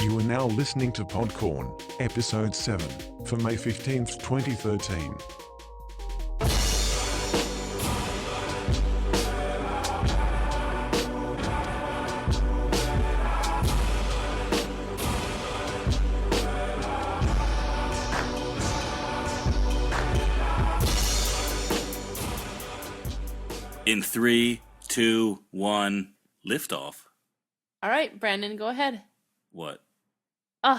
You are now listening to PodCorn, Episode 7, for May 15th, 2013. In 3, 2, 1, liftoff. All right, Brandon, go ahead. What? Ugh.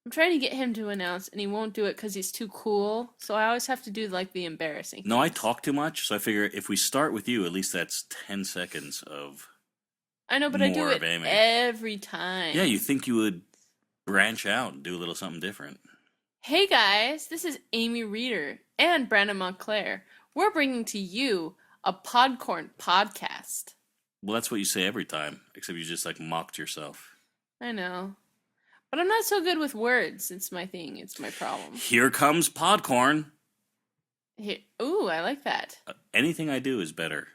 I'm trying to get him to announce, and he won't do it because he's too cool. So I always have to do, like, the embarrassing No, I things. talk too much, so I figure if we start with you, at least that's 10 seconds of I know, but I do more it of Amy. every time. Yeah, you think you would branch out and do a little something different. Hey, guys, this is Amy Reeder and Brandon Montclair. We're bringing to you a PODCORN podcast. Well, that's what you say every time, except you just, like, mocked yourself. I know. But I'm not so good with words. It's my thing. It's my problem. Here comes PODCORN. Ooh, I like that. Anything I do is better.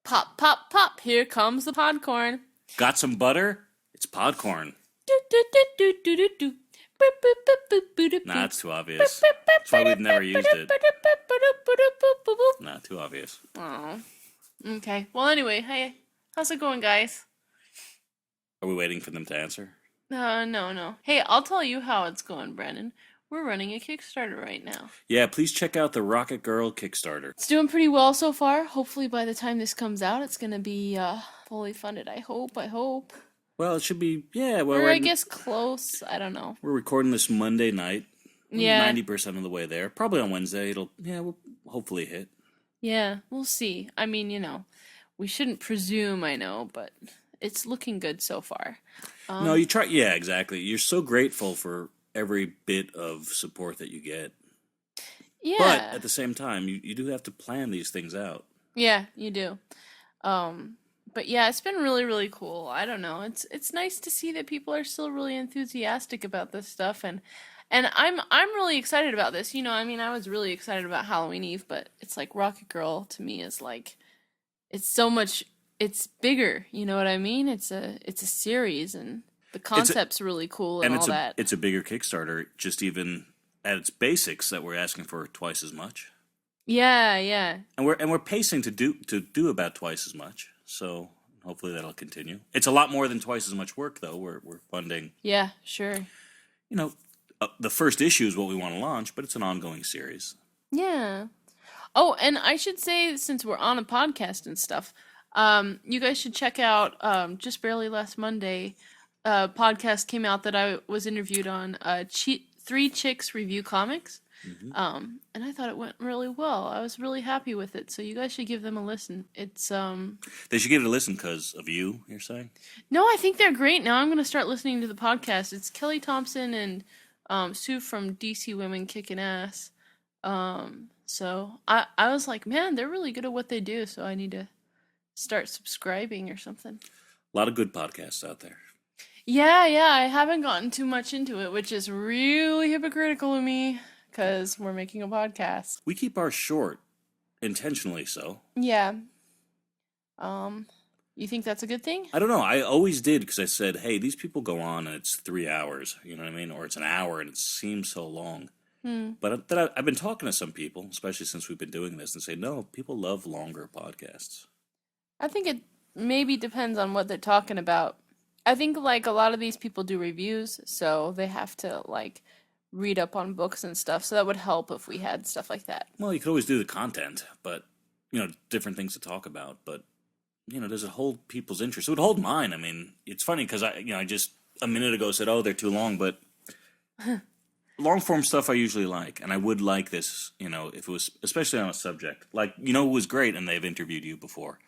Pop, pop, pop. Here comes the PODCORN. Got some butter? It's PODCORN. Do, do, do, do, do, do, do. Boop, boop, boop, boop, boop, boop, Nah, it's too obvious. That's why we've never used it. Nah, too obvious. Oh. Okay. Well, anyway, hey, how's it going, guys? Are we waiting for them to answer? No. Hey, I'll tell you how it's going, Brandon. We're running a Kickstarter right now. Yeah, please check out the Rocket Girl Kickstarter. It's doing pretty well so far. Hopefully by the time this comes out, it's going to be fully funded. I hope. Well, it should be, yeah. Well, Or I guess close. I don't know. we're recording this Monday night. Yeah. 90% of the way there. Probably on Wednesday. We'll hopefully hit. Yeah, we'll see. I mean, we shouldn't presume, I know, but it's looking good so far. No, you try. Yeah, exactly. You're so grateful for every bit of support that you get. Yeah. But at the same time, you do have to plan these things out. Yeah, you do. But yeah, it's been really, really cool. I don't know. It's nice to see that people are still really enthusiastic about this stuff, and I'm really excited about this. I was really excited about Halloween Eve, but it's like Rocket Girl to me is like it's so much. It's bigger. You know what I mean? It's a series, and the concept's really cool and all that. It's a bigger Kickstarter, just even at its basics that we're asking for twice as much. Yeah. And we're pacing to do about twice as much. So hopefully that'll continue. It's a lot more than twice as much work, though. We're funding. Yeah, sure. The first issue is what we want to launch, but it's an ongoing series. Yeah. Oh, and I should say, since we're on a podcast and stuff, you guys should check out, just barely last Monday, a podcast came out that I was interviewed on, Three Chicks Review Comics. Mm-hmm. And I thought it went really well. I was really happy with it, so you guys should give them a listen. It's, They should give it a listen because of you're saying? No, I think they're great. Now I'm going to start listening to the podcast. It's Kelly Thompson and Sue from DC Women Kicking Ass. So I was like, man, they're really good at what they do, so I need to start subscribing or something. A lot of good podcasts out there. Yeah, I haven't gotten too much into it, which is really hypocritical of me, because we're making a podcast. We keep ours short, intentionally so. Yeah. You think that's a good thing? I don't know. I always did, because I said, hey, these people go on and it's 3 hours, you know what I mean? Or it's an hour and it seems so long. But I've been talking to some people, especially since we've been doing this, and say, no, people love longer podcasts. I think it maybe depends on what they're talking about. I think, like, a lot of these people do reviews, so they have to, like, read up on books and stuff, so that would help if we had stuff like that. Well, you could always do the content, but, different things to talk about, but, does it hold people's interest? It would hold mine. I mean, it's funny, because I just a minute ago said, oh, they're too long, but long-form stuff I usually like, and I would like this, if it was, especially on a subject. Like, who was great, and they've interviewed you before,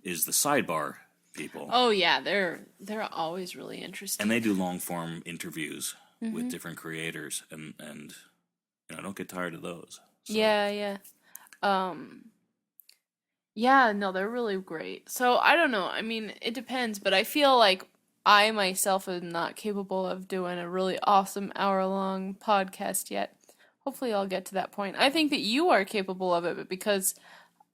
is the Sidebar people. Oh, yeah, they're always really interesting. And they do long-form interviews with different creators, and I don't get tired of those. So. Yeah. Yeah, no, they're really great. So, I don't know. I mean, it depends, but I feel like I myself am not capable of doing a really awesome hour-long podcast yet. Hopefully I'll get to that point. I think that you are capable of it, but because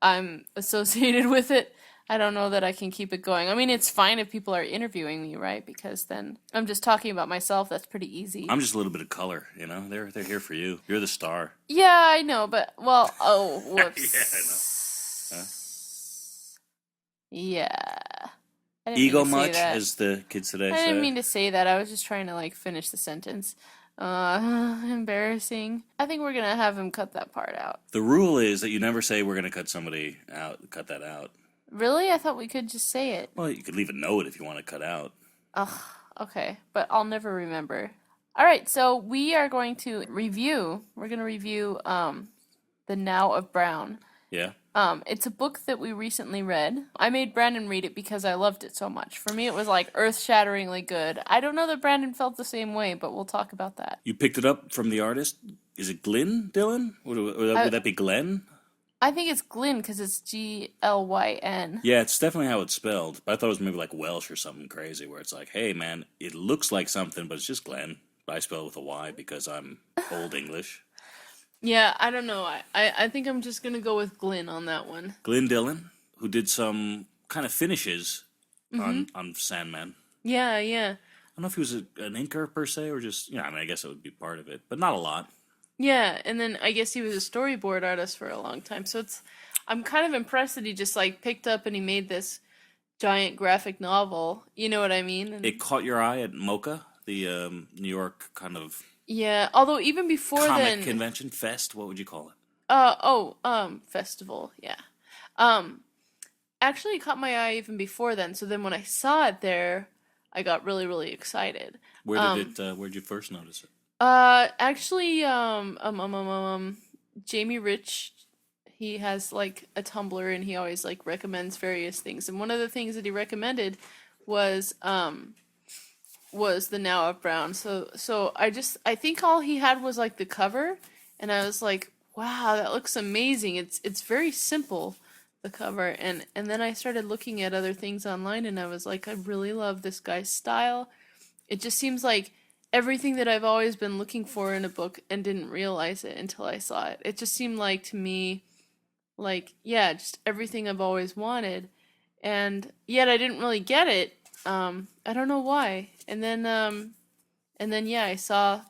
I'm associated with it, I don't know that I can keep it going. I mean, it's fine if people are interviewing me, right? Because then I'm just talking about myself. That's pretty easy. I'm just a little bit of color, you know. They're here for you. You're the star. Yeah, I know, but well, oh, whoops. Yeah, I know. Huh? Yeah. I didn't Ego mean to say much, that. as the kids today I say. didn't mean to say that. I was just trying to like finish the sentence. Embarrassing. I think we're gonna have him cut that part out. The rule is that you never say we're going to cut somebody out. Cut that out. Really? I thought we could just say it. Well, you could leave a note if you want to cut out. Ugh, okay. But I'll never remember. All right, so we are going to review. We're going to review The Now of Brown. Yeah. It's a book that we recently read. I made Brandon read it because I loved it so much. For me, it was like earth-shatteringly good. I don't know that Brandon felt the same way, but we'll talk about that. You picked it up from the artist. Is it Glyn, Dillon? Would that be Glenn? I think it's Glyn because it's Glyn. Yeah, it's definitely how it's spelled. But I thought it was maybe like Welsh or something crazy, where it's like, hey, man, it looks like something, but it's just Glenn. But I spell it with a Y because I'm old English. Yeah, I don't know. I think I'm just going to go with Glyn on that one. Glyn Dillon, who did some kind of finishes on Sandman. Yeah. I don't know if he was an inker per se, or just, I mean, I guess it would be part of it, but not a lot. Yeah, and then I guess he was a storyboard artist for a long time. So I'm kind of impressed that he just like picked up and he made this giant graphic novel. You know what I mean? And, It caught your eye at MoCA, the New York kind of yeah, although even before comic then, convention fest. What would you call it? festival. Yeah. Actually, it caught my eye even before then. So then when I saw it there, I got really, really excited. Where'd you first notice it? Actually, Jamie Rich, he has like a Tumblr and he always like recommends various things. And one of the things that he recommended was The Now of Brown. So I think all he had was like the cover, and I was like, wow, that looks amazing. It's very simple, the cover, and then I started looking at other things online, and I was like, I really love this guy's style. It just seems like everything that I've always been looking for in a book and didn't realize it until I saw it. It just seemed like to me, like, yeah, just everything I've always wanted, and yet I didn't really get it. I don't know why. And then yeah, I saw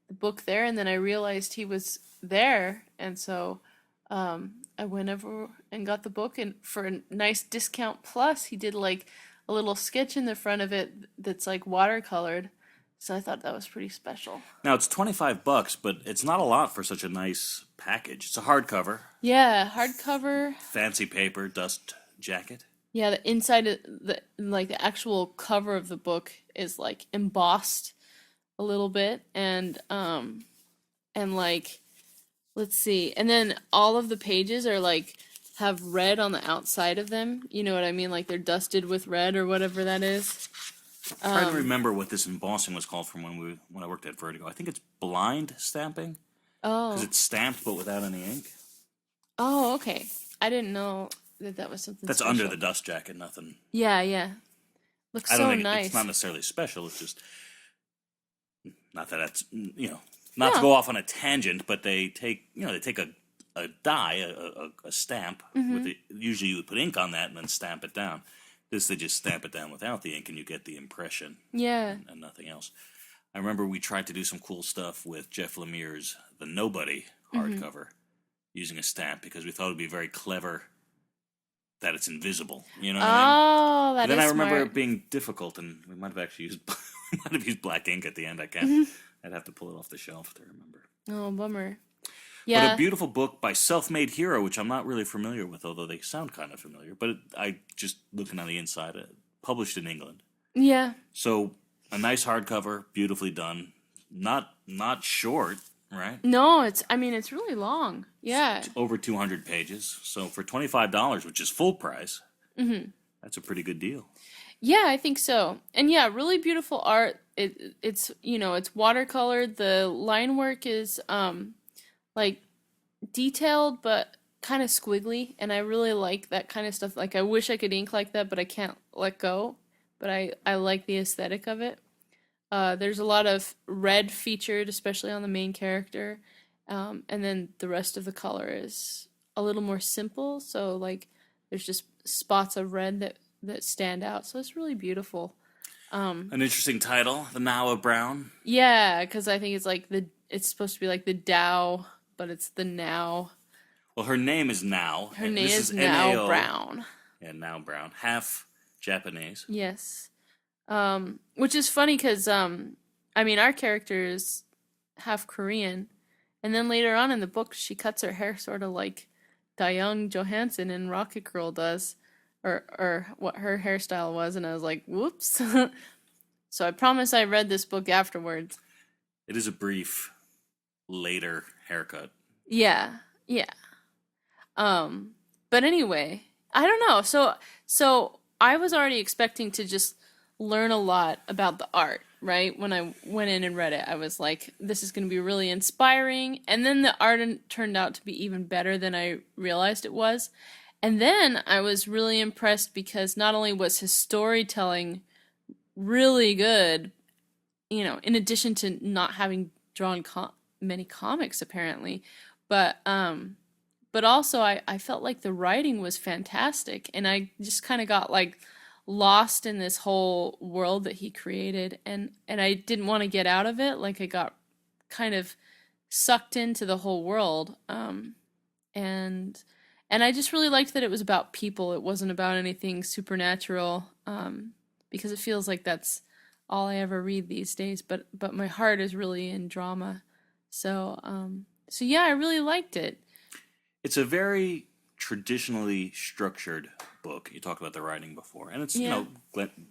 the book there, and then I realized he was there, and so I went over and got the book, and for a nice discount plus, he did like a little sketch in the front of it that's like watercolored. So I thought that was pretty special. Now it's $25, but it's not a lot for such a nice package. It's a hardcover. Yeah, hardcover. Fancy paper, dust jacket. Yeah, the inside of the actual cover of the book is like embossed a little bit, and like, let's see, and then all of the pages are like have red on the outside of them. You know what I mean? Like they're dusted with red or whatever that is. I'm trying to remember what this embossing was called from when I worked at Vertigo. I think it's blind stamping. Oh. Because it's stamped but without any ink. Oh, okay. I didn't know that was something That's special. under the dust jacket, nothing. Yeah. Looks I don't so think nice. it's not necessarily special. It's just not that that's not to go off on a tangent, but they take a die, a stamp with it. Usually you would put ink on that and then stamp it down. This, they just stamp it down without the ink, and you get the impression. Yeah. And nothing else. I remember we tried to do some cool stuff with Jeff Lemire's The Nobody hardcover using a stamp, because we thought it would be very clever that it's invisible. You know what I mean? Oh, that is Then I remember smart. it being difficult, and we might have actually used black ink at the end. I can't. I'd have to pull it off the shelf to remember. Oh, bummer. But Yeah. a beautiful book by Self-Made Hero, which I'm not really familiar with, although they sound kind of familiar. But I just looking on the inside, published in England. Yeah. So a nice hardcover, beautifully done. Not short, right? No, it's really long. Yeah. Over 200 pages. So for $25, which is full price, that's a pretty good deal. Yeah, I think so. And yeah, really beautiful art. It's it's watercolored. The line work is like detailed but kind of squiggly, and I really like that kind of stuff. Like I wish I could ink like that, but I can't let go. But I like the aesthetic of it. There's a lot of red featured, especially on the main character. And then the rest of the color is a little more simple. So like there's just spots of red that stand out. So it's really beautiful. An interesting title, The Now of Brown. Yeah, because I think it's like it's supposed to be like the Tao, but it's the Now. Well, her name is Now. Her name is Now N-A-O. Brown. Yeah, Now Brown. Half Japanese. Yes. Which is funny because, I mean, our character is half Korean. And then later on in the book, she cuts her hair sort of like Dayoung Johansson in Rocket Girl does. Or what her hairstyle was. And I was like, whoops. So I promise I read this book afterwards. It is a brief, later haircut. Yeah. Yeah. But anyway, I don't know. So I was already expecting to just learn a lot about the art, right? When I went in and read it, I was like, this is going to be really inspiring. And then the art turned out to be even better than I realized it was. And then I was really impressed because not only was his storytelling really good, you know, in addition to not having drawn many comics apparently, but also I felt like the writing was fantastic, and I just kind of got like lost in this whole world that he created, and I didn't want to get out of it. Like I got kind of sucked into the whole world, and I just really liked that it was about people. It wasn't about anything supernatural, because it feels like that's all I ever read these days. But my heart is really in drama, so yeah, I really liked it. It's a very traditionally structured book. You talked about the writing before, and it's you know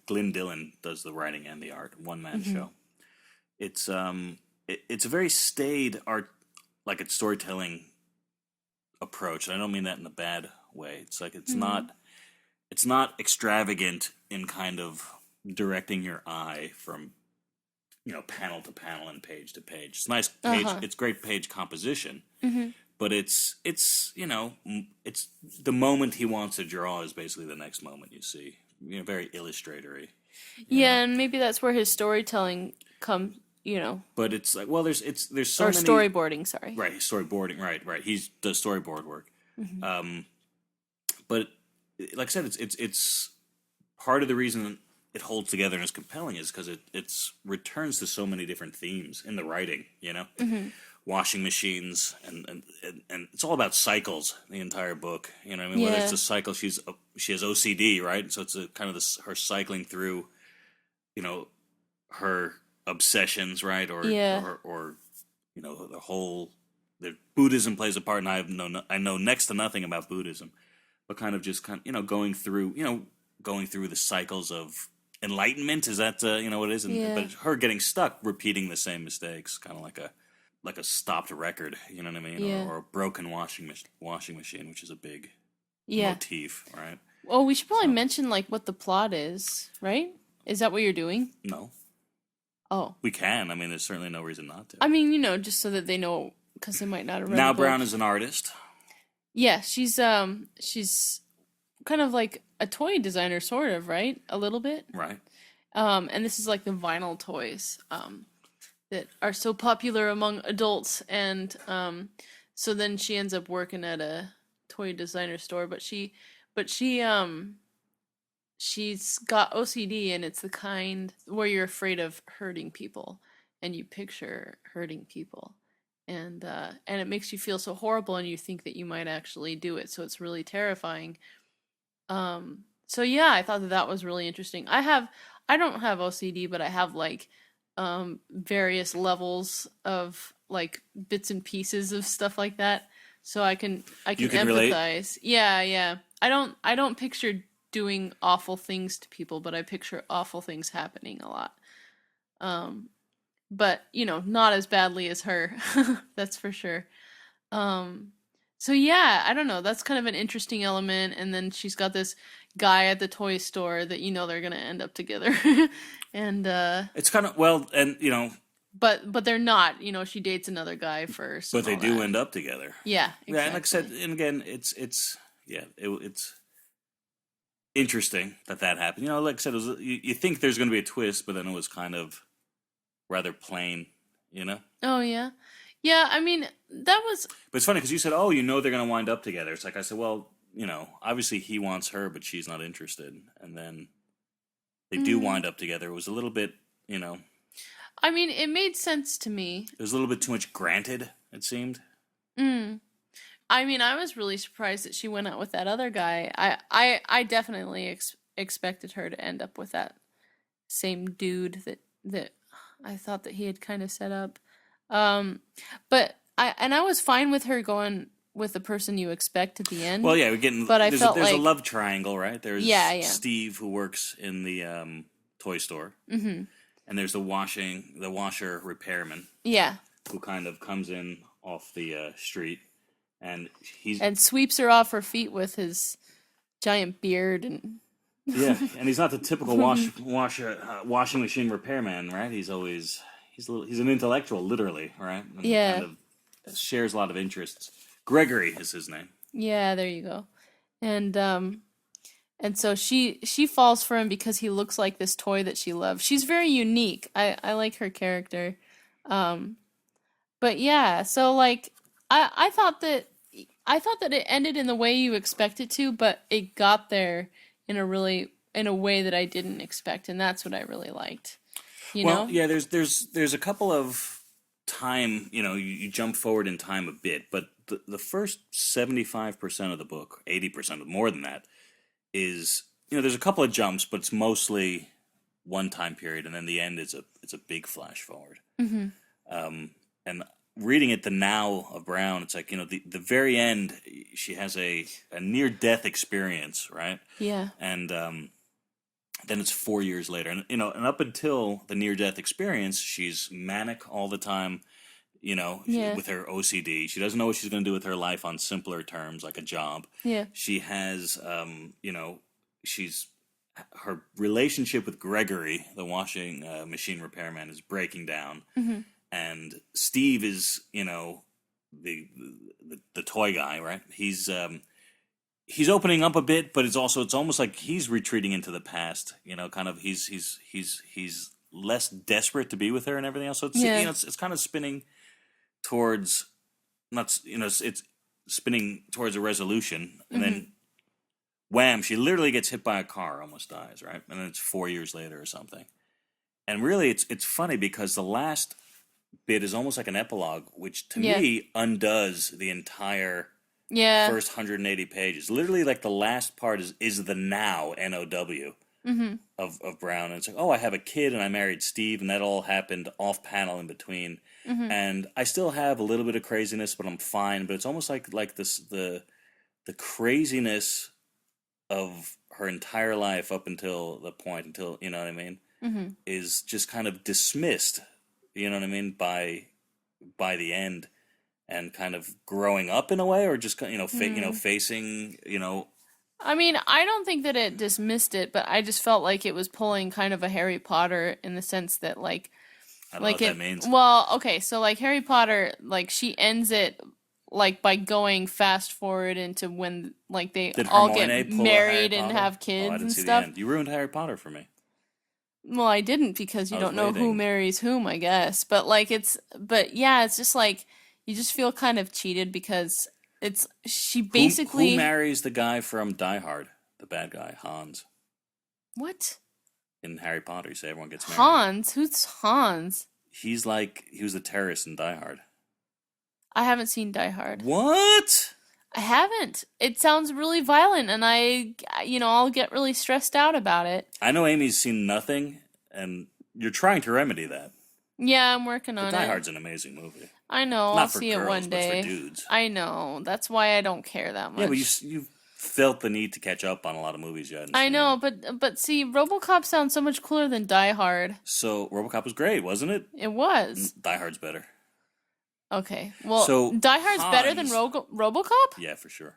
Glyn Dillon does the writing and the art, one man show. It's it's a very staid art, like it's storytelling approach. And I don't mean that in a bad way. It's like it's not extravagant in kind of directing your eye from panel to panel and page to page. It's nice page. It's great page composition. But it's it's the moment he wants to draw is basically the next moment you see. Very illustratory. Yeah, and maybe that's where his storytelling comes. But it's like, well, there's so or many storyboarding. Sorry. Right, storyboarding. Right. He does storyboard work. But like I said, it's part of the reason it holds together and is compelling is because it returns to so many different themes in the writing. Washing machines and it's all about cycles. The entire book, what I mean. Whether it's a cycle, she has OCD, right? So it's a kind of her cycling through, her obsessions, right? Or the whole Buddhism plays a part, and I know next to nothing about Buddhism, but kind of going through the cycles of enlightenment. Is that what it is? But her getting stuck repeating the same mistakes, kind of like a stopped record, you know what I mean? Or a broken washing machine, which is a big motif, right? Well, we should probably mention like what the plot is, right? Is that what you're doing? No. Oh. We can. I mean, there's certainly no reason not to. I mean, just so that they know, because they might not have read Now the book. Brown is an artist. Yeah, she's kind of like a toy designer, sort of, right? A little bit. Right. And this is like the vinyl toys, that are so popular among adults, and so then she ends up working at a toy designer store, but she's got OCD, and it's the kind where you're afraid of hurting people, and you picture hurting people, and it makes you feel so horrible, and you think that you might actually do it, so it's really terrifying. So yeah, I thought that was really interesting. I don't have OCD, but I have like various levels of like bits and pieces of stuff like that, so I can empathize. Relate? Yeah. I don't picture doing awful things to people, but I picture awful things happening a lot. But not as badly as her. That's for sure. So yeah, I don't know. That's kind of an interesting element. And then she's got this guy at the toy store that they're gonna end up together, and it's kind of but they're not. She dates another guy first. But they do end up together. Yeah, exactly. Yeah, and like I said, and again, it's interesting that happened. Like I said, it was, you think there's going to be a twist, but then it was kind of rather plain. Oh yeah. Yeah, I mean, that was... But it's funny, because you said, they're going to wind up together. It's like, I said, well, obviously he wants her, but she's not interested. And then they do wind up together. It was a little bit, I mean, it made sense to me. It was a little bit too much granted, it seemed. I mean, I was really surprised that she went out with that other guy. I definitely expected her to end up with that same dude that I thought that he had kind of set up. But I was fine with her going with the person you expect at the end. Well, yeah, we're getting. But there's a love triangle, right? There's Steve, who works in the toy store, and there's the washer repairman, who kind of comes in off the street, and and sweeps her off her feet with his giant beard and. Yeah, and he's not the typical washing machine repairman, right? He's an intellectual, literally, right? And kind of shares a lot of interests. Gregory is his name. Yeah, there you go. And so she falls for him because he looks like this toy that she loves. She's very unique. I like her character. But yeah, so like I thought that it ended in the way you expect it to, but it got there in a way that I didn't expect, and that's what I really liked. You know? Yeah, there's a couple of time, you jump forward in time a bit, but the first 75% of the book, 80%, more than that, is, there's a couple of jumps, but it's mostly one time period, and then the end is a big flash forward. And reading it, the now of Brown, it's like, the very end, she has a near-death experience, right? Yeah. And then it's 4 years later. And up until the near-death experience, she's manic all the time, with her OCD. She doesn't know what she's going to do with her life on simpler terms, like a job. Yeah. She has, her relationship with Gregory, the washing machine repairman, is breaking down. And Steve is, the toy guy, right? He's opening up a bit, but it's almost like he's retreating into the past. Kind of he's less desperate to be with her and everything else. So it's it's kind of spinning towards it's spinning towards a resolution, and then wham, she literally gets hit by a car, almost dies, right? And then it's 4 years later or something. And really, it's funny because the last bit is almost like an epilogue, which to me undoes the entire first 180 pages. Literally, like the last part is the now NOW of Brown. And it's like, oh, I have a kid and I married Steve, and that all happened off panel in between. And I still have a little bit of craziness, but I'm fine. But it's almost like this the craziness of her entire life up until the point, until, you know what I mean, is just kind of dismissed, you know what I mean, by the end, and kind of growing up in a way, or just facing, I mean, I don't think that it dismissed it, but I just felt like it was pulling kind of a Harry Potter in the sense that like I don't know what that means. Well, okay, so like Harry Potter, like she ends it like by going fast forward into when like they all get married and have kids and stuff. You ruined Harry Potter for me. Well, I didn't, because you don't know who marries whom, I guess. But like it's just like you just feel kind of cheated because she basically who marries the guy from Die Hard, the bad guy, Hans. What? In Harry Potter, you say everyone gets married. Hans? Who's Hans? He was the terrorist in Die Hard. I haven't seen Die Hard. What? I haven't. It sounds really violent, and I'll get really stressed out about it. I know Amy's seen nothing, and you're trying to remedy that. Yeah, I'm working on it. Die Hard's an amazing movie. I know. Not I'll for see girls, it one day. but for dudes. I know. That's why I don't care that much. Yeah, but you felt the need to catch up on a lot of movies you hadn't seen. I know, but see, RoboCop sounds so much cooler than Die Hard. So RoboCop was great, wasn't it? It was. Die Hard's better. Okay. Well, so Die Hard's better than RoboCop? Yeah, for sure.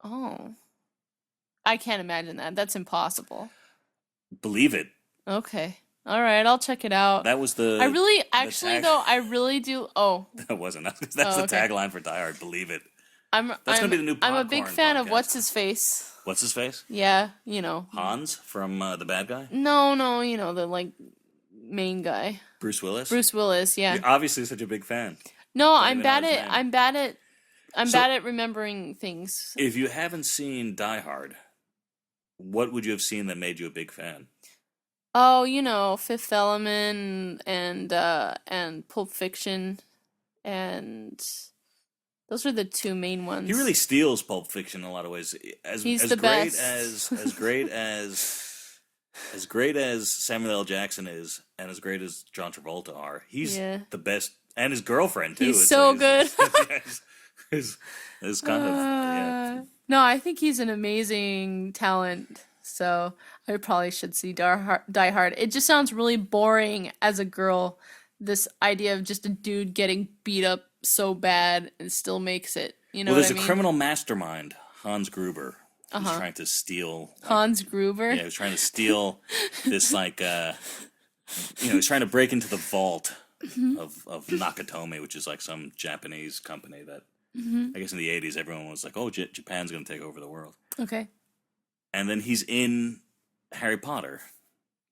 Oh. I can't imagine that. That's impossible. Believe it. Okay. All right, I'll check it out. That was the... I really do... Oh. That wasn't. That's the tagline for Die Hard. Believe it. That's going to be the new PODCORN I'm a big fan podcast. of What's-His-Face. What's-His-Face? Yeah, Hans from The Bad Guy? No, the, like, main guy. Bruce Willis? Bruce Willis, yeah. You're obviously such a big fan. No, I'm bad at I'm So- bad at remembering things. If you haven't seen Die Hard, what would you have seen that made you a big fan? Oh, you know, Fifth Element and Pulp Fiction, and those are the two main ones. He really steals Pulp Fiction in a lot of ways. He's the great best. as great as Samuel L. Jackson is, and as great as John Travolta are, he's the best, and his girlfriend too. He's so good. It's kind of No, I think he's an amazing talent. So I probably should see Die Hard. It just sounds really boring as a girl. This idea of just a dude getting beat up so bad and still makes it. You know Well, what I there's mean? a criminal mastermind, Hans Gruber, who's trying to steal. Hans Gruber. Yeah, he was trying to steal this he's trying to break into the vault of Nakatomi, which is like some Japanese company that I guess in the 80s everyone was like, oh, Japan's going to take over the world. Okay. And then he's in Harry Potter.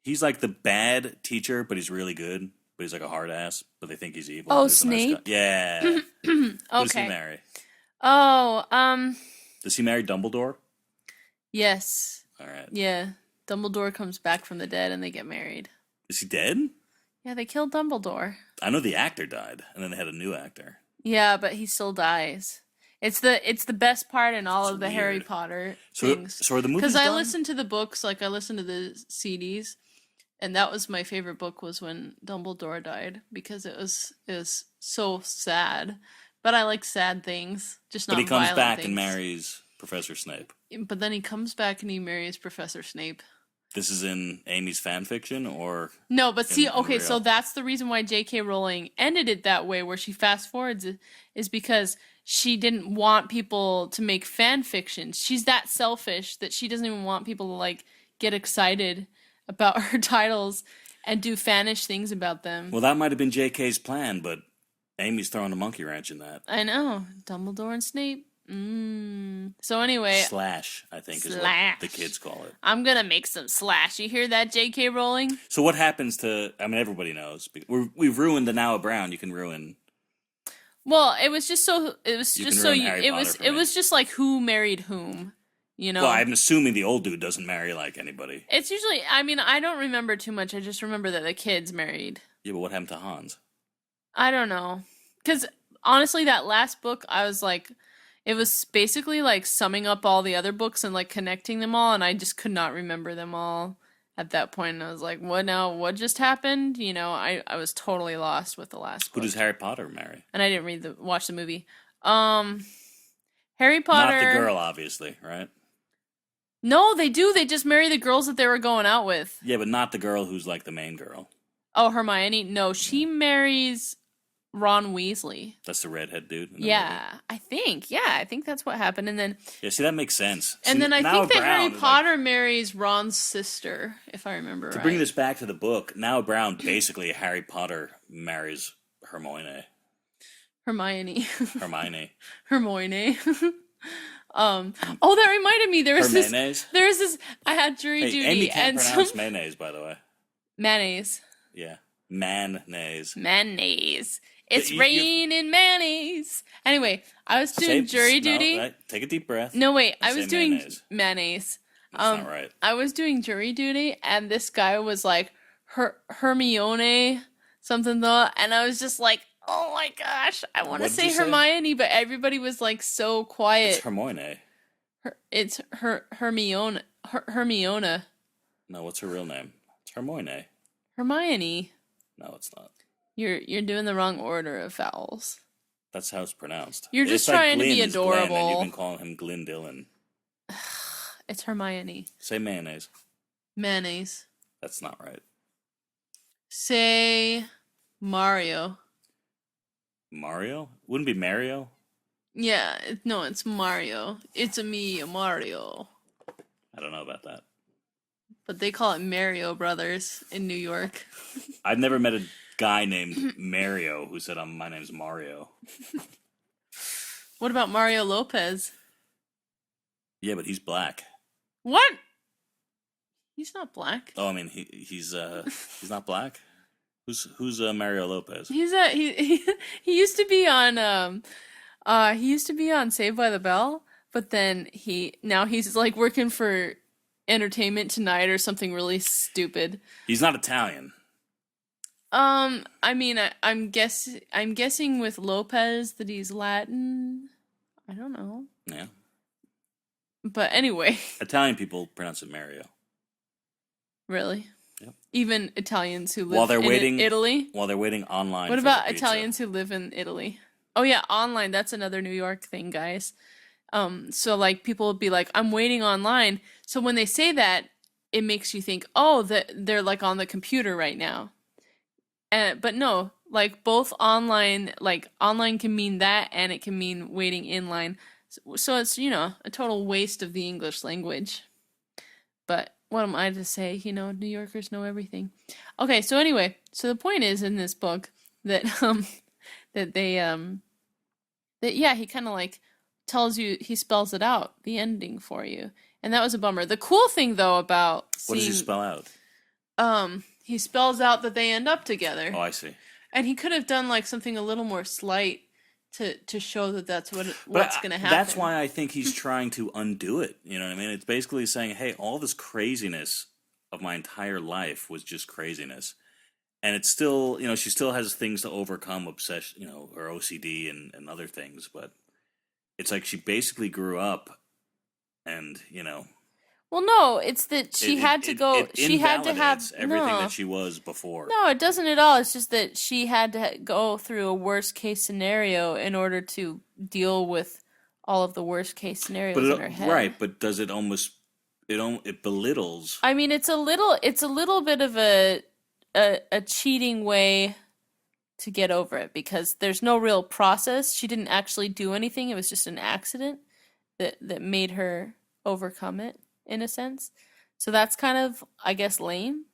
He's like the bad teacher, but he's really good. But he's like a hard ass, but they think he's evil. Oh, He's a nice Snape? guy. Yeah. Okay. Who does he marry? Oh, Does he marry Dumbledore? yes. All right. Yeah. Dumbledore comes back from the dead and they get married. Is he dead? Yeah, they killed Dumbledore. I know the actor died, and then they had a new actor. Yeah, but he still dies. It's the best part in all of the Harry weird. Potter So things. are the movies Because I done? listened to the books, like I listened to the CDs, and that was my favorite book was when Dumbledore died because it was so sad. But I like sad things, just not But he comes violent back things. and marries Professor Snape. But then he comes back and he marries Professor Snape. This is in Amy's fan fiction, or No, but see, in okay, so real? that's the reason why JK Rowling ended it that way, where she fast forwards it, is because she didn't want people to make fan fiction. She's that selfish that she doesn't even want people to like get excited about her titles and do fanish things about them. Well, that might have been JK's plan, but Amy's throwing a monkey wrench in that. I know, Dumbledore and Snape. So anyway, Slash, I think, is what Slash. the kids call it. I'm gonna make some slash. You hear that, JK Rowling? So what happens to? I mean, everybody knows. We've ruined the Now Brown. You can ruin. Well, it was just so. It was You just can so. ruin You, Harry it Potter was. for It me. was just like who married whom. You know. Well, I'm assuming the old dude doesn't marry like anybody. It's usually. I mean, I don't remember too much. I just remember that the kids married. Yeah, but what happened to Hans? I don't know, because honestly, that last book, I was like, it was basically like summing up all the other books and like connecting them all, and I just could not remember them all at that point. And I was like, what now? What just happened? You know, I was totally lost with the last Who book. does Harry Potter marry? And I didn't watch the movie. Harry Potter. Not the girl, obviously, right? No, they do. They just marry the girls that they were going out with. Yeah, but not the girl who's like the main girl. Oh, Hermione. No, she marries Ron Weasley. That's the redhead dude. in the movie. Yeah, I think. Yeah, I think that's what happened. And then Yeah, see, that makes sense. I See, think Now that Brown Harry is like- Potter marries Ron's sister, if I remember To right. bring this back to the book, Now Brown, basically Harry Potter marries Hermione. Hermione. Hermione. Hermione. Oh, that reminded me. There was Hermanes? this. I had jury Hey, duty Amy can't and pronounce some mayonnaise, by the way. mayonnaise. Yeah. Mayonnaise. Mayonnaise. It's You- raining mayonnaise. Anyway, I was doing jury duty. Right? Take a deep breath. No, wait. I Say was doing mayonnaise. mayonnaise. That's not right. I was doing jury duty, and this guy was like, Hermione, something though, and I was just like, oh my gosh, I want to What did say you say? Hermione, but everybody was like so It's quiet. Hermione. It's Hermione. Hermione. No, what's her real name? It's Hermione. Hermione. No, it's not. You're doing the wrong order of vowels. That's how it's pronounced. You're just It's like trying to be Glyn is Glenn, and adorable. you've been calling him Glyn Dillon. It's Hermione. Say mayonnaise. Mayonnaise. That's not right. Say Mario. Mario? Wouldn't be Mario? Yeah, no, it's Mario. It's a Mario. I don't know about that. But they call it Mario Brothers in New York. I've never met a guy named Mario who said, my name's Mario. What about Mario Lopez? Yeah, but he's black. What? He's not black. Oh, I mean, he's not black? Who's Mario Lopez? He used to be on He used to be on Saved by the Bell, but then he's like working for Entertainment Tonight or something really stupid. He's not Italian. I mean, I'm guessing with Lopez that he's Latin. I don't know. Yeah. But anyway. Italian people pronounce it Mario. Really? Yep. Even Italians who live in Italy? While they're waiting online. What about Italians who live in Italy? Oh yeah, online. That's another New York thing, guys. So like people will be like, I'm waiting online. So when they say that, it makes you think, oh, that they're like on the computer right now. But no, like both online can mean that and it can mean waiting in line. So it's, a total waste of the English language. But what am I to say? New Yorkers know everything. Okay, so anyway, so the point is in this book that he kind of like tells you, he spells it out, the ending for you. And that was a bummer. The cool thing though about what does he spell out? He spells out that they end up together. Oh, I see. And he could have done like something a little more slight to show that that's what's going to happen. That's why I think he's trying to undo it. You know what I mean? It's basically saying, hey, all this craziness of my entire life was just craziness. And it's still, she still has things to overcome, obsession, her OCD and other things. But it's like she basically grew up and, Well, no, it's that she had to go. She had to have everything that she was before. No, it doesn't at all. It's just that she had to go through a worst case scenario in order to deal with all of the worst case scenarios in her head. Right, but does it almost it belittles? I mean, it's a little bit of a cheating way to get over it because there's no real process. She didn't actually do anything. It was just an accident that made her overcome it. In a sense. So that's kind of, I guess, lame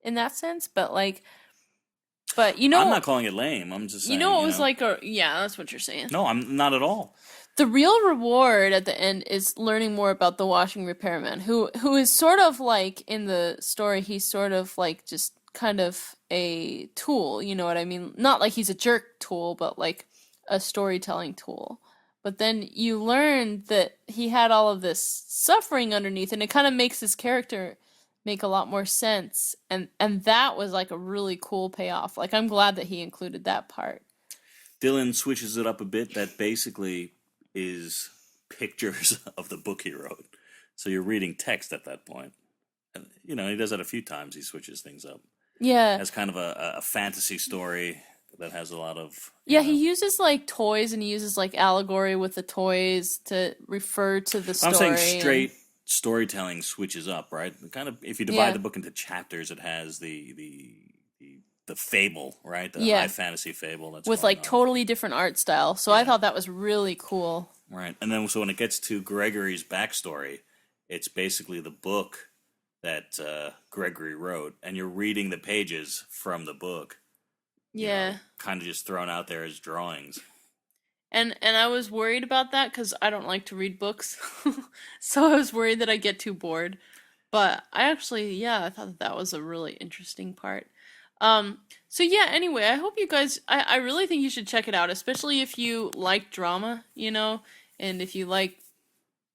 in that sense. But I'm not calling it lame. I'm just saying. It was like yeah, that's what you're saying. No, I'm not at all. The real reward at the end is learning more about the washing repairman, who is sort of like, in the story, he's sort of like just kind of a tool, you know what I mean? Not like he's a jerk tool, but like a storytelling tool. But then you learn that he had all of this suffering underneath, and it kind of makes his character make a lot more sense. And that was like a really cool payoff. Like, I'm glad that he included that part. Dillon switches it up a bit. That basically is pictures of the book he wrote. So you're reading text at that point. And, he does that a few times. He switches things up. Yeah. As kind of a fantasy story that has a lot of... Yeah, he uses, like, toys, and he uses, like, allegory with the toys to refer to the story. I'm saying straight storytelling switches up, right? Kind of, if you divide the book into chapters, it has the fable, right? The high fantasy fable. That's with, like, totally different art style. So I thought that was really cool. Right. And then, so when it gets to Gregory's backstory, it's basically the book that Gregory wrote, and you're reading the pages from the book. Yeah. Kind of just thrown out there as drawings. And I was worried about that because I don't like to read books. So I was worried that I'd get too bored. But I actually, I thought that was a really interesting part. So yeah, anyway, I hope you guys, I really think you should check it out, especially if you like drama, and if you like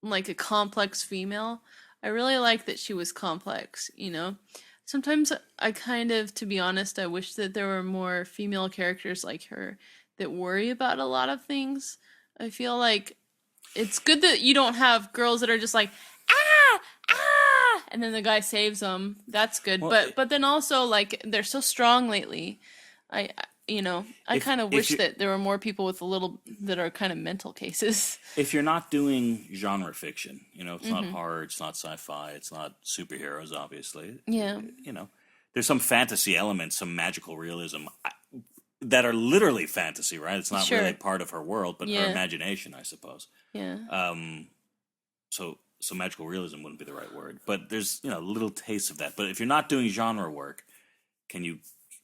a complex female. I really like that she was complex, Sometimes I kind of, to be honest, I wish that there were more female characters like her that worry about a lot of things. I feel like it's good that you don't have girls that are just like, and then the guy saves them. That's good. Well, but then also, like, they're so strong lately. I kind of wish that there were more people with that are kind of mental cases. If you're not doing genre fiction, it's not horror, it's not sci-fi, it's not superheroes, obviously. Yeah. There's some fantasy elements, some magical realism that are literally fantasy, right? It's not really part of her world, but her imagination, I suppose. Yeah. So magical realism wouldn't be the right word, but there's little tastes of that. But if you're not doing genre work,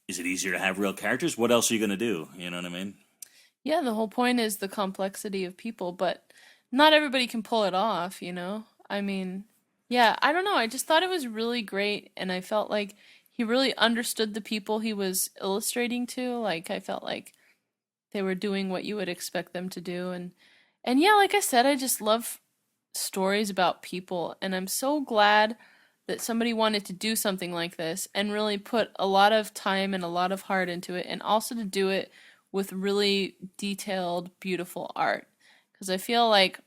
is it easier to have real characters? What else are you going to do? You know what I mean? Yeah, the whole point is the complexity of people, but not everybody can pull it off, I mean, I don't know. I just thought it was really great, and I felt like he really understood the people he was illustrating to. Like, I felt like they were doing what you would expect them to do. And yeah, like I said, I just love stories about people, and I'm so glad that somebody wanted to do something like this and really put a lot of time and a lot of heart into it, and also to do it with really detailed, beautiful art. Because I feel like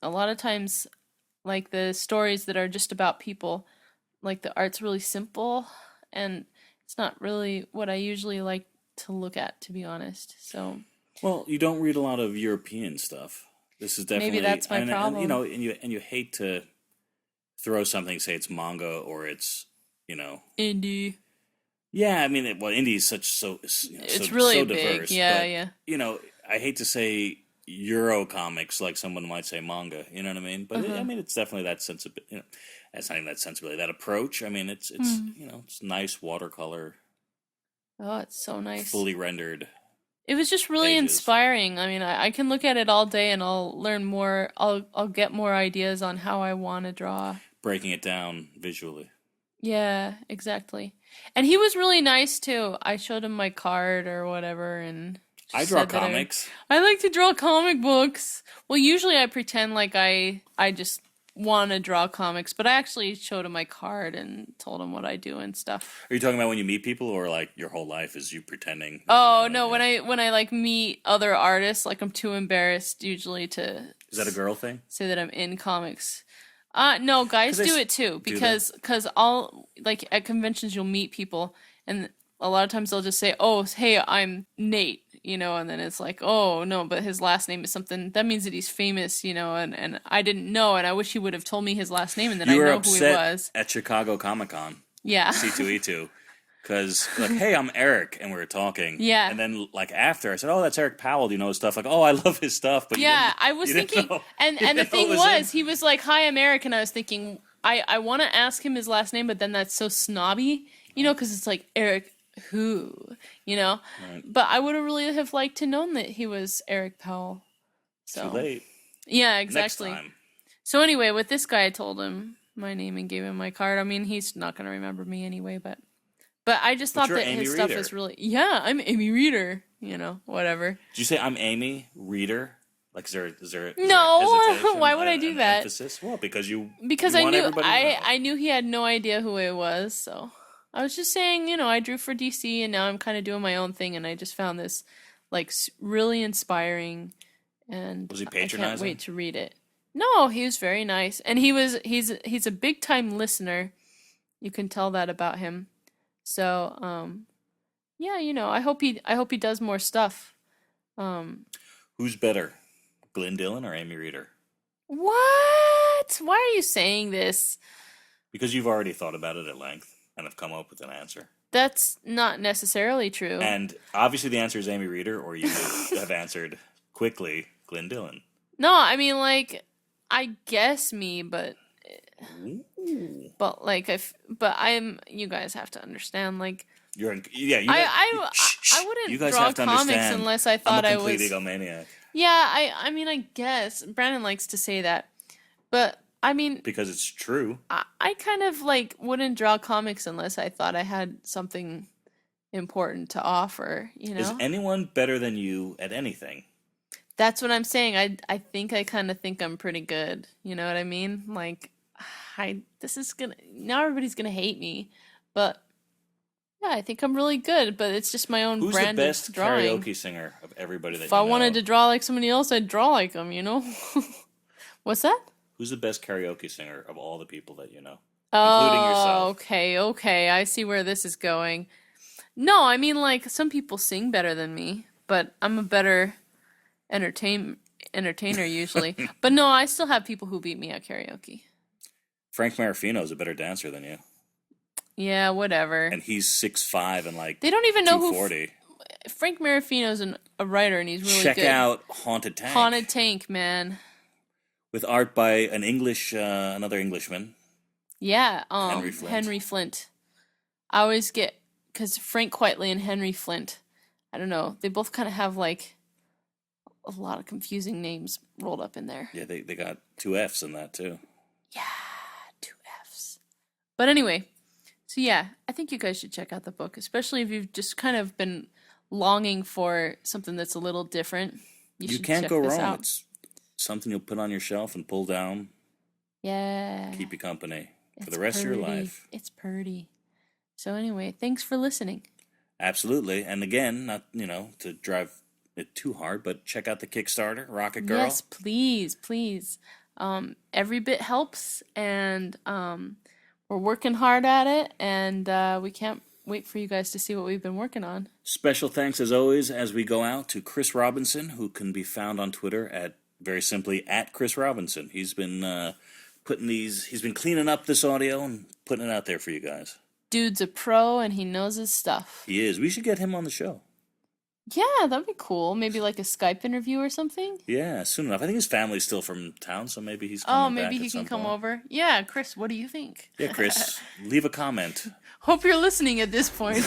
a lot of times, like the stories that are just about people, like the art's really simple, and it's not really what I usually like to look at, to be honest. So Well, you don't read a lot of European stuff. This is definitely maybe that's my problem. And, you know, and you hate to throw something, say it's manga or it's, you know, indie. yeah. I mean, indie is It's really so big. diverse. Yeah, but, yeah. You know, I hate to say Euro comics like someone might say manga. You know what I mean? But I mean, it's definitely that sensibility. You know, that's not even that sensibility. That approach. I mean, it's you know, it's nice watercolor. Oh, it's so nice. Fully rendered. It was just really pages. inspiring. I mean, I can look at it all day and I'll learn more. I'll get more ideas on how I want to draw. Breaking it down visually. Yeah, exactly. And he was really nice too. I showed him my card or whatever, and I draw said that comics. I like to draw comic books. Well, usually I pretend like I just want to draw comics, but I actually showed him my card and told him what I do and stuff. Are you talking about when you meet people, or like your whole life is you pretending? Oh you know, no, when I like meet other artists, like I'm too embarrassed usually to. Is that a girl thing? Say that I'm in comics. No, guys do it too, because all like at conventions you'll meet people and a lot of times they'll just say, "Oh, hey, I'm Nate," you know, and then it's like, "Oh no, but his last name is something that means that he's famous," you know, and I didn't know, and I wish he would have told me his last name, and then I know who he was. At Chicago Comic Con. Yeah. C2E2. Because, like, hey, I'm Eric, and we were talking. Yeah. And then, like, after, I said, oh, that's Eric Powell, do you know his stuff? Like, oh, I love his stuff. But yeah, I was thinking, and the thing was, he was like, hi, I'm Eric, and I was thinking, I want to ask him his last name, but then that's so snobby, you know, because it's like, Eric who, you know? Right. But I would have really have liked to known that he was Eric Powell. So. Too late. Yeah, exactly. Next time. So anyway, with this guy, I told him my name and gave him my card. I mean, he's not going to remember me anyway, but I just thought that his stuff is really... Yeah, I'm Amy Reader, you know, whatever. Did you say I'm Amy Reader? Like, is there no, why would I do that? Emphasis? Well, because I knew he had no idea who I was, so I was just saying, you know, I drew for DC and now I'm kind of doing my own thing, and I just found this like really inspiring, and was he patronizing? I can't wait to read it. No, he was very nice, and he's a big time listener. You can tell that about him. So, yeah, you know, I hope he does more stuff. Who's better, Glyn Dillon or Amy Reader? What? Why are you saying this? Because you've already thought about it at length and have come up with an answer. That's not necessarily true. And obviously the answer is Amy Reader, or you have answered quickly Glyn Dillon. No, I mean, like, I guess me, but... Ooh. But like you guys have to understand, like I wouldn't draw comics unless I thought I was a complete egomaniac. Yeah, I mean, I guess Brandon likes to say that, but I mean, because it's true. I kind of like wouldn't draw comics unless I thought I had something important to offer, you know? Is anyone better than you at anything? That's what I'm saying. I think I kind of think I'm pretty good. You know what I mean? Like, now everybody's gonna hate me, but yeah, I think I'm really good. But it's just my own brand of drawing. Who's the best karaoke singer of everybody that if I wanted to draw like somebody else, I'd draw like them. You know? What's that? Who's the best karaoke singer of all the people that you know, including yourself? Okay, I see where this is going. No, I mean, like, some people sing better than me, but I'm a better entertainer usually. But no, I still have people who beat me at karaoke. Frank Marafino is a better dancer than you. Yeah, whatever. And he's 6'5" and like they don't even know 240. Who. Frank Marafino's a writer, and he's really good. Check out Haunted Tank. Haunted Tank, man. With art by another Englishman. Yeah, Henry Flint. I always get, because Frank Quitely and Henry Flint, I don't know, they both kind of have like a lot of confusing names rolled up in there. Yeah, they got 2 F's in that too. Yeah, 2 F's. But anyway, so yeah, I think you guys should check out the book, especially if you've just kind of been longing for something that's a little different, you should can't check go this wrong. out. It's something you'll put on your shelf and pull down. Yeah. Keep you company for It's the rest of your purty. life. It's purty. So anyway, thanks for listening. Absolutely. And again, not, to drive it too hard, but check out the Kickstarter, Rocket Girl. Yes, please, please. Every bit helps, and we're working hard at it, and we can't wait for you guys to see what we've been working on. Special thanks, as always, as we go out, to Chris Robinson, who can be found on Twitter at, very simply, at Chris Robinson. He's been he's been cleaning up this audio and putting it out there for you guys. Dude's a pro, and he knows his stuff. He is. We should get him on the show. Yeah, that'd be cool. Maybe like a Skype interview or something. Yeah, soon enough. I think his family's still from town, so maybe he's coming back. Oh, maybe he can come over. Yeah, Chris, what do you think? Yeah, Chris, leave a comment. Hope you're listening at this point.